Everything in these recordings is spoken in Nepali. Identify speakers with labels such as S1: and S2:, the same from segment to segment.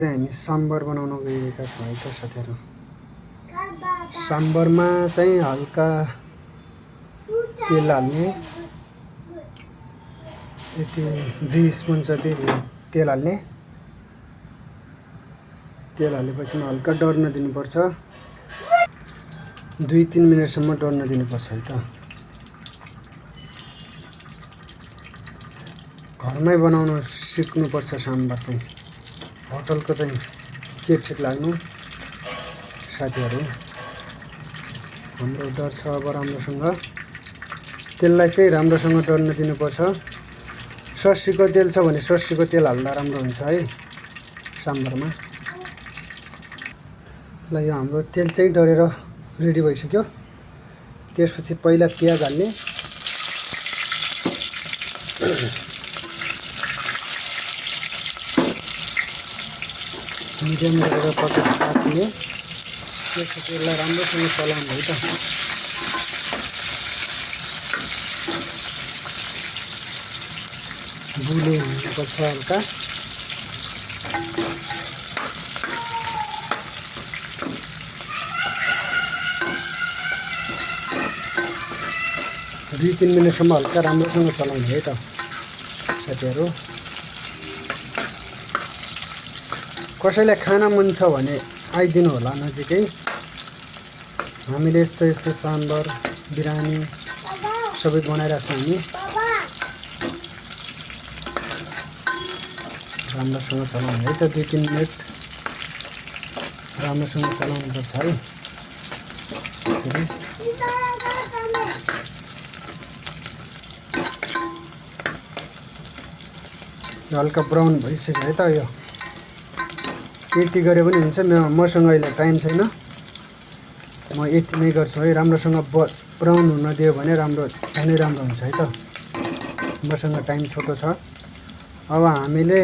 S1: हामी साम्बर बनाउन गइरहेका छौँ है त साथीहरू। साम्बरमा चाहिँ हल्का तेल हाल्ने, यति 2 स्पुन जति तेल हाल्ने। तेल हालेपछि हल्का डढ्न दिनुपर्छ, 2-3 मिनटसम्म डढ्न दिनुपर्छ है त। घरमै बनाउन सिक्नुपर्छ साम्बर चाहिँ, होटलको चाहिँ के ठिक लाग्नु साथीहरू। हाम्रो डढ्छ अब राम्रोसँग, तेललाई चाहिँ राम्रोसँग डढ्न दिनुपर्छ। सर्सीको तेल छ भने सर्सीको तेल हाल्दा राम्रो हुन्छ है साम्बरमा। ल यो हाम्रो तेल चाहिँ डढेर रेडी भइसक्यो। त्यसपछि पहिला प्याज हाल्ने, मिडियम गरेर पकाउने। त्यसपछि यसलाई राम्रोसँग चलाउने है त। बुले हुनुपर्छ हल्का। दुई 3 मिनटसम्म हल्का राम्रोसँग चलाउने है त साथीहरू। कसैलाई खान मन छ भने आइदिनु होला नजिकै। हामीले यस्तो साम्बर बिरयानी सबै बनाइराख्छौँ हामी। राम्रोसँग चलाउने है त, 2-3 मिनट राम्रोसँग चलाउनुपर्छ है यसरी। हल्का ब्राउन भइसक्यो है त। यो यति गरे पनि हुन्छ। मसँग अहिले टाइम छैन, म यति नै गर्छु है। राम्रोसँग ब्राउन हुन दियो भने राम्रो, झनै राम्रो हुन्छ है त। मसँग टाइम छोटो छ। अब हामीले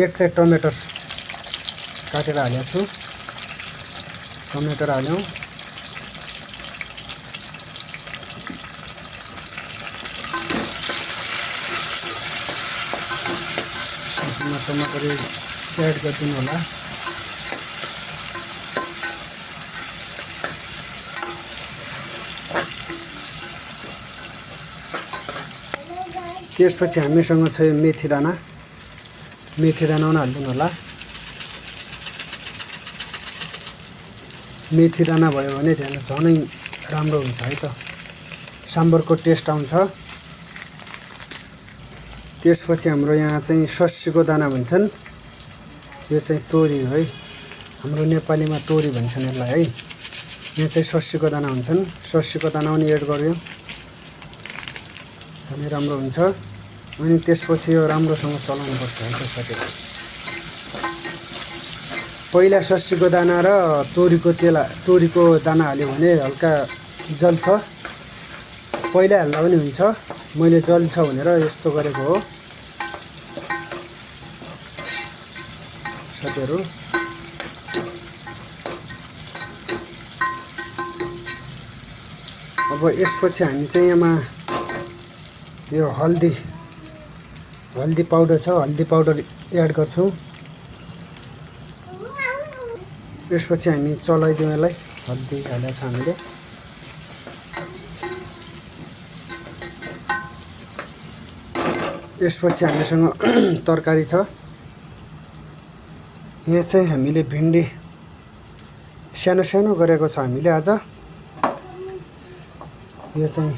S1: 1 चाहिँ टमाटर काटेर हालेको छु। टमाटर हाल्यौँ, टमाटर एड गरिदिनु होला। त्यसपछि हामीसँग छ मेथी दाना पनि हालिदिनु होला। मेथी दाना भयो भने झनै राम्रो हुन्छ है त, साम्बरको टेस्ट आउँछ। त्यसपछि हाम्रो यहाँ चाहिँ सर्सीको दाना भन्छन्, यो चाहिँ तोरी है। हाम्रो नेपालीमा तोरी भन्छन् यसलाई है। यहाँ चाहिँ सर्सीको दाना हुन्छन्। सर्सीको दाना पनि एड गर्यो झनै राम्रो हुन्छ। अनि त्यसपछि यो राम्रोसँग चलाउनुपर्छ है त साथीहरू। पहिला सर्सीको दाना र तोरीको दाना हाल्यो भने हल्का जल्छ। पहिला हाल्दा पनि हुन्छ, मैले जल्छ भनेर यस्तो गरेको हो साथीहरू। अब यसपछि हामी चाहिँ यसमा यो हल्दी पाउडर छ, हल्दी पाउडर एड गर्छौँ। त्यसपछि हामी चलाइदिउँ यसलाई। हल्दी हालेको छ हामीले। त्यसपछि हामीसँग तरकारी छ। यहाँ चाहिँ हामीले भिन्डी सानो गरेको छ हामीले आज। यो चाहिँ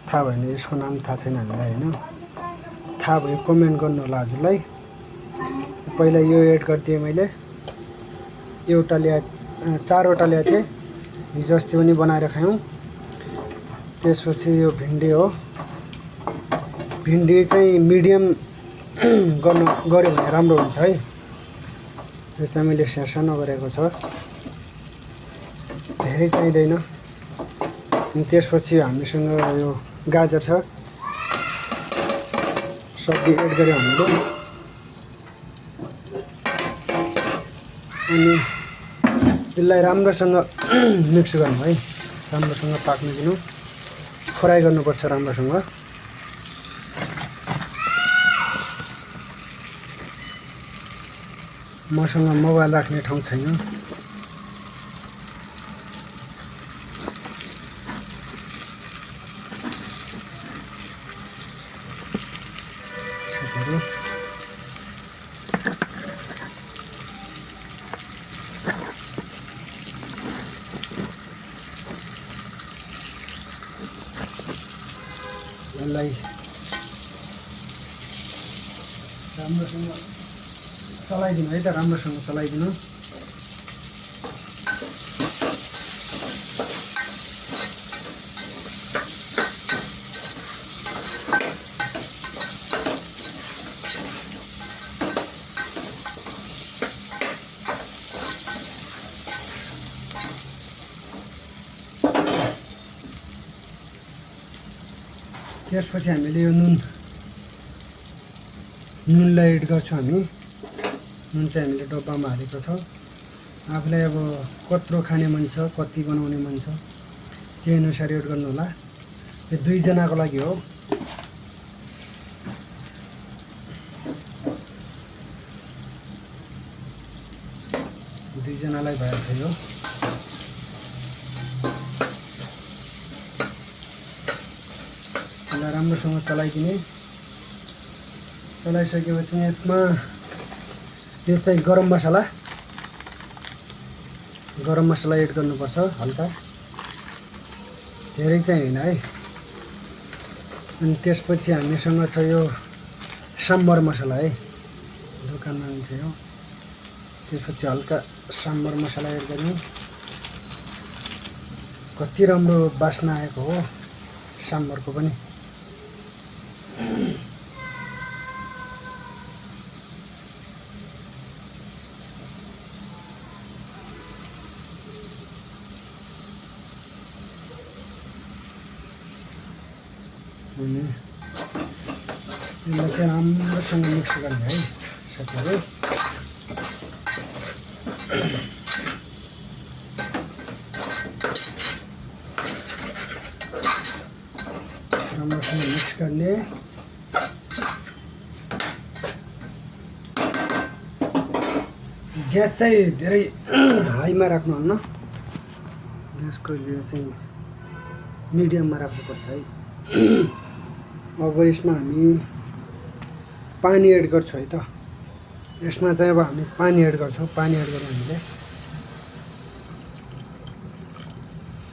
S1: थाहा भएन, यसको नाम थाहा छैन हामीलाई होइन। थाहा भयो कमेन्ट गर्नु होला हजुरलाई। पहिला यो एड गरिदिएँ मैले। 4वटा ल्याएको थिएँ, हिजो अस्ति पनि बनाएर खायौँ। त्यसपछि यो भिन्डी हो। भिन्डी चाहिँ मिडियम गऱ्यो भने राम्रो हुन्छ है। यो चाहिँ मैले सानो गरेको छ, धेरै चाहिँदैन। अनि त्यसपछि हामीसँग यो गाजर छ, सब्जी एड गर्यो हामीले। अनि यसलाई राम्रोसँग मिक्स गर्नु है, राम्रोसँग पाक्न दिनु, फ्राई गर्नुपर्छ राम्रोसँग। मसँग मोबाइल राख्ने ठाउँ छैन। यसलाई राम्रोसँग चलाइदिनु है त, राम्रोसँग चलाइदिनु। त्यसपछि हामीले यो नुनलाई एड गर्छौँ हामी। नुन चाहिँ हामीले डब्बामा हालेको छौँ। आफूलाई अब कत्रो खाने मन छ, कति बनाउने मन छ त्यही अनुसार एड गर्नु होला। यो 2 जनाको लागि हो। दुईजनालाई भएको छ यो। यसलाई राम्रोसँग चलाइदिने। चलाइसकेपछि यसमा यो चाहिँ गरम मसला एड गर्नुपर्छ, हल्का, धेरै चाहिँ होइन है। अनि त्यसपछि हामीसँग छ यो साम्बर मसला है, दोकानमा हुन्छ यो। त्यसपछि हल्का साम्बर मसला एड गर्नु। कति राम्रो बास्ना आएको हो साम्बरको पनि। अनि यसलाई चाहिँ राम्रोसँग मिक्स गर्ने है साथीहरू। राम्रोसँग मिक्स गर्ने। ग्यास चाहिँ धेरै हाईमा राख्नुहुन्न, ग्यासको यो चाहिँ मिडियममा राख्नुपर्छ है। अब यसमा हामी पानी एड गर्छौँ है त। यसमा चाहिँ अब हामी पानी एड गर्छौँ। पानी एड गरौँ हामीले।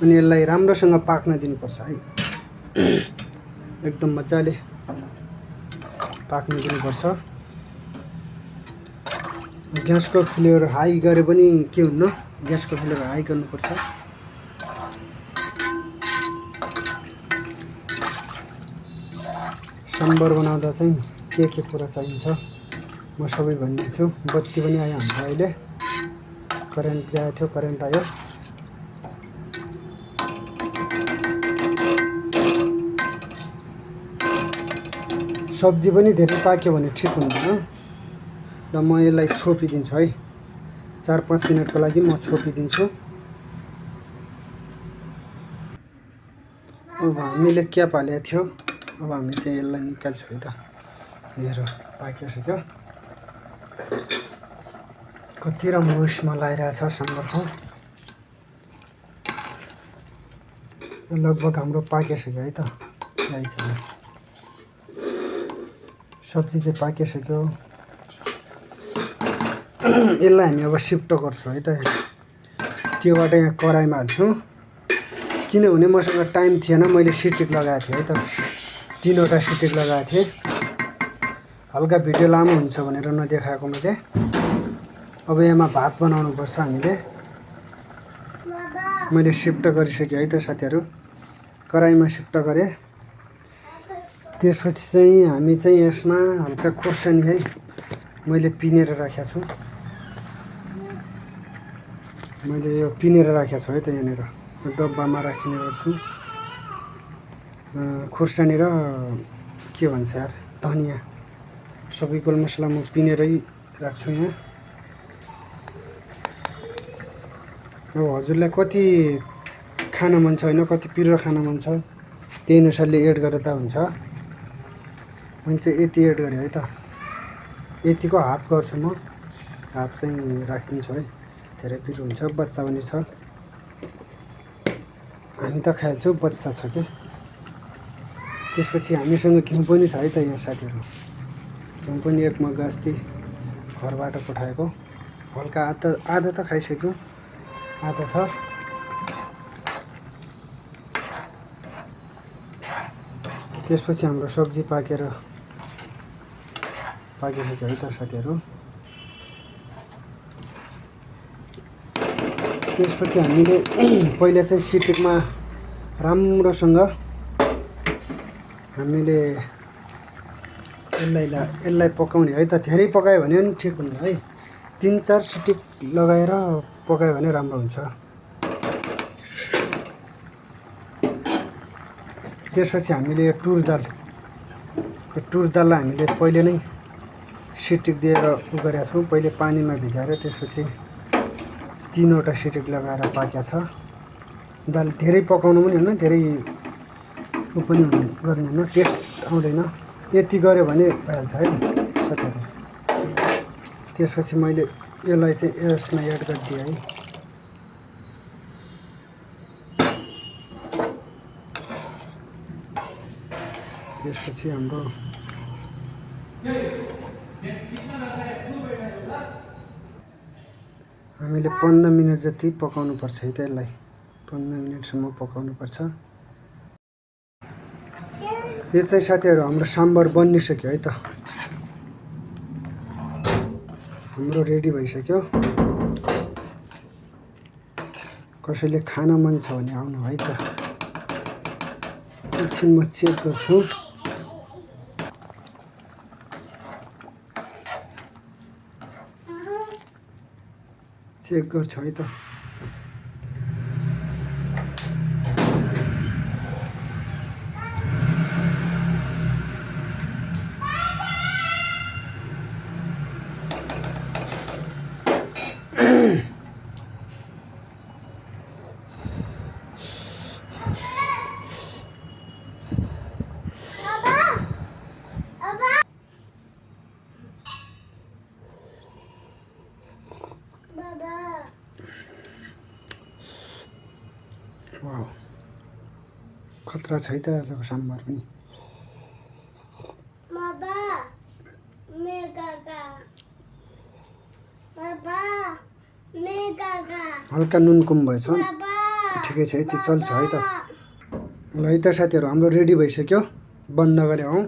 S1: अनि यसलाई राम्रोसँग पाक्न दिनुपर्छ है, एकदम मजाले पाक्न दिनुपर्छ। ग्यासको फ्लेभर हाई गरे पनि के हुन्न, ग्यासको फ्लेभर हाई गर्नुपर्छ। साम्बर बनाउँदा चाहिँ के कुरा चाहिन्छ म सबै भनिदिन्छु। बत्ती पनि आयो हाम्रो अहिले, करेन्ट गएको थियो, करेन्ट आयो। सब्जी पनि धेरै पाक्यो भने ठिक हुँदैन र म यसलाई छोपिदिन्छु है। 4-5 मिनटको लागि म छोपिदिन्छु। अब हामीले क्याप हालेको थियो, अब हामी चाहिँ यसलाई निकाल्छौँ है त। हेर पाकिसक्यो। कति राम्रो स्मेल आइरहेछ साम्बरको। लगभग हाम्रो पाकिसक्यो है त। सब्जी चाहिँ पाकिसक्यो। यसलाई हामी अब सिफ्ट गर्छौँ है त। त्योबाट यहाँ कराईमा हाल्छौँ, किनभने मसँग टाइम थिएन। मैले सिटिक लगाएको थिएँ है त, 3वटा सिटिक लगाएको थिएँ। हल्का भिडियो लामो हुन्छ भनेर नदेखाएको मैले। अब यसमा भात बनाउनु पर्छ हामीले। मैले सिफ्ट गरिसकेँ है त साथीहरू, कराईमा सिफ्ट गरेँ। त्यसपछि चाहिँ हामी चाहिँ यसमा हल्का खोर्सानी है मैले पिनेर राखेको छु। मैले यो पिनेर राखेको छु है त। यहाँनिर डब्बामा राखिने गर्छु। खुर्सानी र के भन्छ यार, धनिया, सबै गोल मसला म पिनेरै राख्छु यहाँ। अब हजुरलाई कति खान मन छ होइन, कति पिरो खान मन छ त्यही अनुसारले एड गरेर हुन्छ। मैले चाहिँ यति एड गरेँ है त, यतिको हाफ गर्छु म। हाफ चाहिँ राखिदिन्छु है, धेरै पिरो हुन्छ। बच्चा पनि छ, हामी त खाइहाल्छौँ, बच्चा छ कि। त्यसपछि हामीसँग घिउ पनि छ है त यहाँ साथीहरू। घिउ पनि 1 मग अस्ति घरबाट पठाएको, हल्का आधा त खाइसक्यो, आधा छ। त्यसपछि हाम्रो सब्जी पाकिसक्यो है त साथीहरू। त्यसपछि हामीले पहिला चाहिँ सिटिकमा राम्रोसँग हामीले यसलाई पकाउने है त। धेरै पकायो भने पनि ठिक हुन्छ है, 3-4 सिटिक लगाएर पकायो भने राम्रो हुन्छ। त्यसपछि हामीले यो टुर दाललाई हामीले पहिले नै सिटिक दिएर गरेका छौँ। पहिले पानीमा भिजाएर त्यसपछि 3वटा सिटिक लगाएर पाकेको छ। दाल धेरै पकाउनु पनि हुन्न, धेरै पनि गर्नु हुन्न, टेस्ट आउँदैन। यति गऱ्यो भने भइहाल्छ है साथीहरू। त्यसपछि मैले यसलाई चाहिँ यसमा एड गरिदिएँ है। त्यसपछि हाम्रो हामीले 15 मिनट जति पकाउनु पर्छ है त यसलाई। 15 मिनटसम्म पकाउनु पर्छ। यो चाहिँ साथीहरू हाम्रो साम्बर बनिसक्यो है त, हाम्रो रेडी भइसक्यो। कसैले खान मन छ भने आउनु है त। एकछिन म चेक गर्छु। है त। वाउ, खतरा छ है त आजको साम्बार पनि। हल्का नुन कम भएछ, ठिकै छ, यति चल्छ है त। ल है त साथीहरू, हाम्रो रेडी भइसक्यो, बन्द गरे हौ।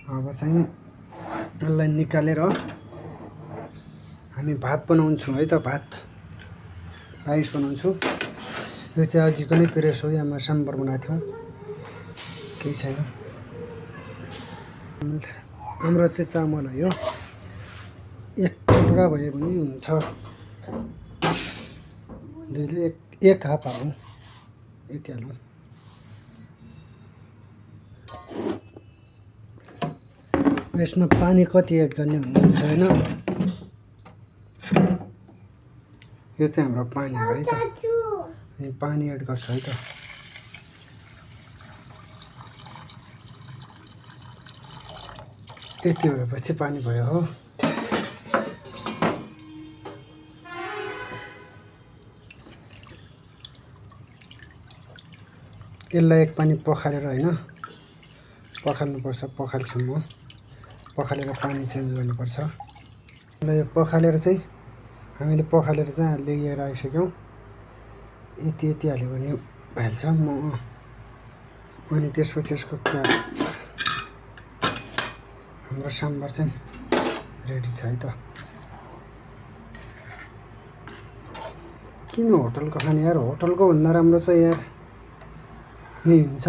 S1: अब चाहिँ यसलाई निकालेर हामी भात बनाउँछौँ है त। भात राइस बनाउँछु। यो चाहिँ अघिको नै प्रेस हो, यहाँ साम्बर बनाएको थियौँ, केही छैन। हाम्रो चाहिँ चामल हो यो, 1 टुक्रा भयो भने हुन्छ। 1 हाफ हालौँ, यति हालौँ। यसमा पानी कति एड गर्ने हुन्छ होइन। यो चाहिँ हाम्रो पानी हो है त, पानी एड गर्छ है त। यति भएपछि पानी भयो हो। यसलाई 1 पानी पखालेर होइन, पखाल्नुपर्छ। पखाल्छु म, पखालेर पानी चेन्ज गर्नुपर्छ। ल यो पखालेर चाहिँ हामीले लिएर आइसक्यौँ। यति हाल्यो भने भइहाल्छ। अनि त्यसपछि यसको हाम्रो साम्बर चाहिँ रेडी छ है त। किन होटलको खाने यार, होटलको भन्दा राम्रो चाहिँ यार यही हुन्छ।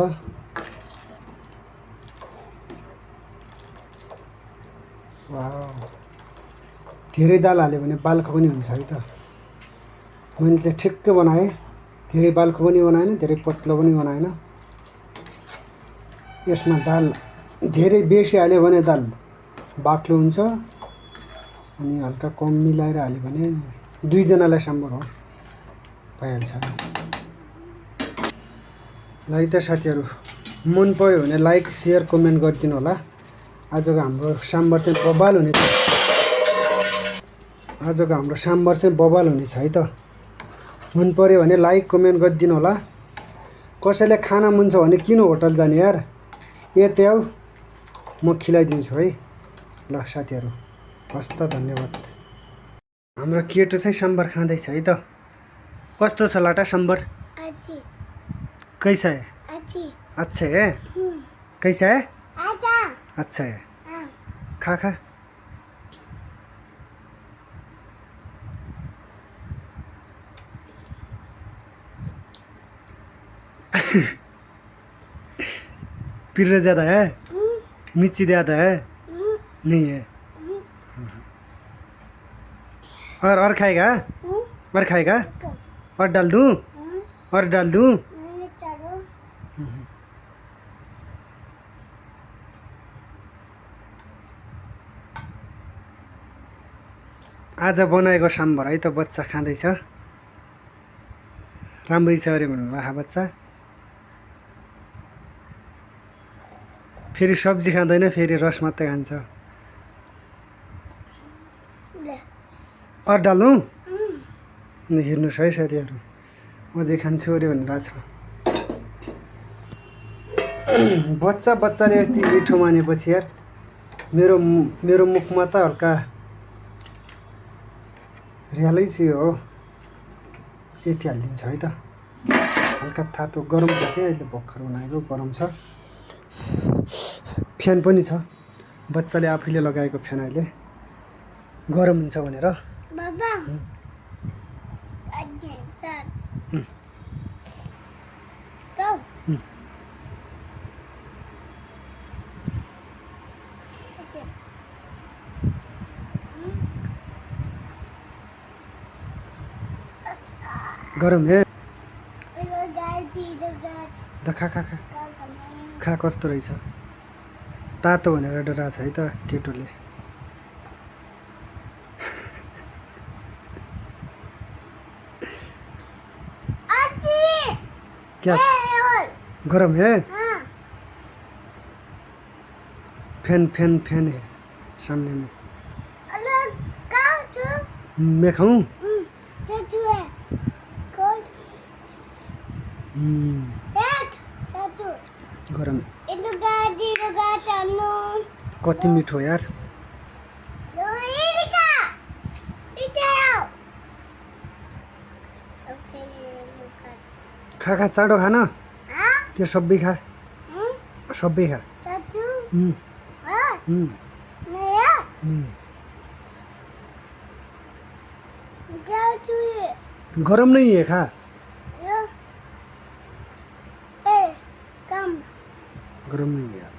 S1: वाउ, धेरै दाल हाल्यो भने बाल्खो पनि हुन्छ है त। मैले चाहिँ ठिक्क बनाएँ, धेरै बाल्खो पनि बनाएन, धेरै पतलो पनि बनाएन। यसमा दाल धेरै बेसी हाल्यो भने दाल बाक्लो हुन्छ, अनि हल्का कम मिलाएर हाल्यो भने 2 जनालाई साम्बर हो, भइहाल्छ। ल है त साथीहरू, मन पर्यो भने लाइक, सेयर, कमेन्ट गरिदिनु होला। आजको हाम्रो साम्बर चाहिँ बबाल हुने आजको हाम्रो साम्बर चाहिँ बबाल हुनेछ है त। मन पर्यो भने लाइक कमेन्ट गरिदिनु होला। कसैले खाना मन छ भने किन होटल जाने यार, यत्याउ म खिलाइदिन्छु है। ल साथीहरू, हस् त, धन्यवाद। हाम्रो केटो चाहिँ साम्बर खाँदैछ है त। कस्तो छ लाटा साम्बर? कैसा है? अच्छा है। कैसा है? अच्छा है। खा खा। पिरो ज़्यादा है? मिर्ची ज़्यादा है? नहीं है। और खाएगा? और खाएगा? और डाल दूँ? और डाल दूँ? आज बनाएको साम्बर है त बच्चा खाँदैछ। राम्रै छ अरे भन्नु आहा बच्चा। फेरि सब्जी खाँदैन, फेरि रस मात्रै खान्छ। और डालौँ? हेर्नुहोस् है साथीहरू, अझै खान्छु अरे भनेर छ। बच्चाले यति मिठो मानेपछि यार मेरो मुखमा त हल्का रियालै चाहिँ हो। यति हालिदिन्छ है त। हल्का तातो गरम छ क्या, अहिले भर्खर बनाएको गरम छ। फ्यान पनि छ, बच्चाले आफैले लगाएको फ्यान अहिले गरम हुन्छ भनेर। बाबा गरम है। द खा खा खा खा, कस्तो रहेछ। तातो भनेर डरा छ है त केटोले। क्या गरम है? फैन है सामने में। मैं खाऊं? गरम कति मिठो यार। खा खा, चाँडो खाना, त्यो सबै खा, सबै खा। गरम नहीं है, खा। गरम नहीं है यार।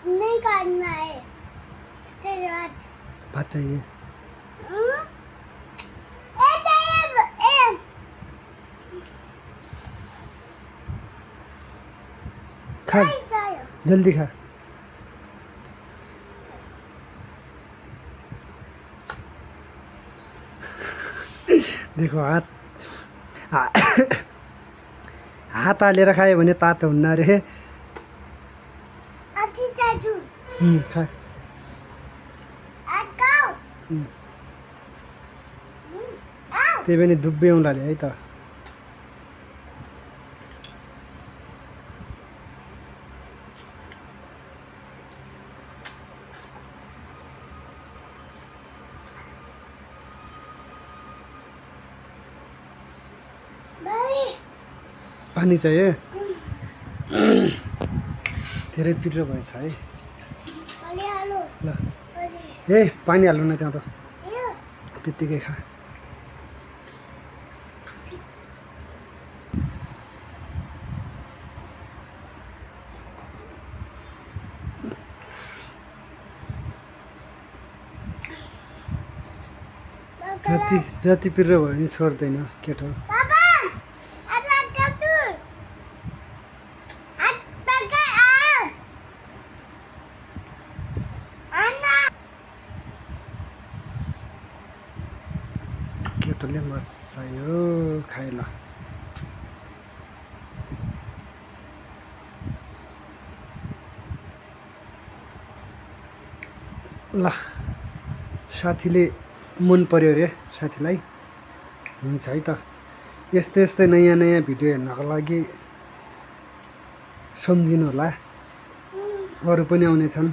S2: नहीं करना है,
S1: भात चाहिए। खा, जल्दी खा। देखो हात हालेर खायो भने तातो हुन्न अरे। खा। त्यही पनि दुब्बे औँलाले है त। पानी चाहिए? धेरै पिरो भएछ है। ल ए पानी हाल्नु न त्यहाँ त, त्यत्तिकै खा। जति पिरो भयो भने छोड्दैन केटो। केटोले मचायो, खाइ ल। ल साथीले मन पर्यो अरे साथीलाई हुन्छ है त यस्तै यस्तै नयाँ नयाँ भिडियो हेर्नको लागि सम्झिनु होला अरू पनि आउनेछन्